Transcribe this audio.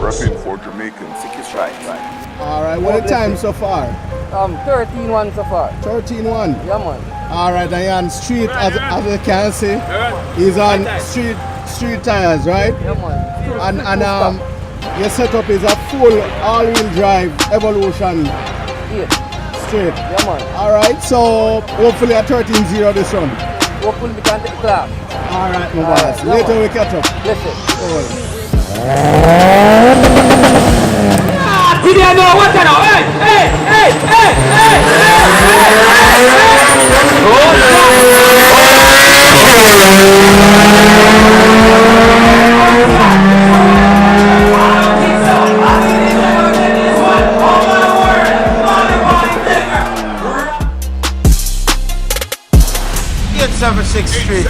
repping for Jamaican. Sick is right. Alright, what the time so far? 13-1 so far. 13-1. Yeah, man. Alright, and you're on street, as you can see. He's on street tires, right? Yeah, man. And your setup is a full all-wheel drive Evolution Yeah. straight. Yeah, man. Alright, so hopefully at 13-0 this run. Hopefully we can take the class. Alright, my boss. yeah, Later man. we catch up. Listen. Did you know what I know? Hey! It's 7th Street.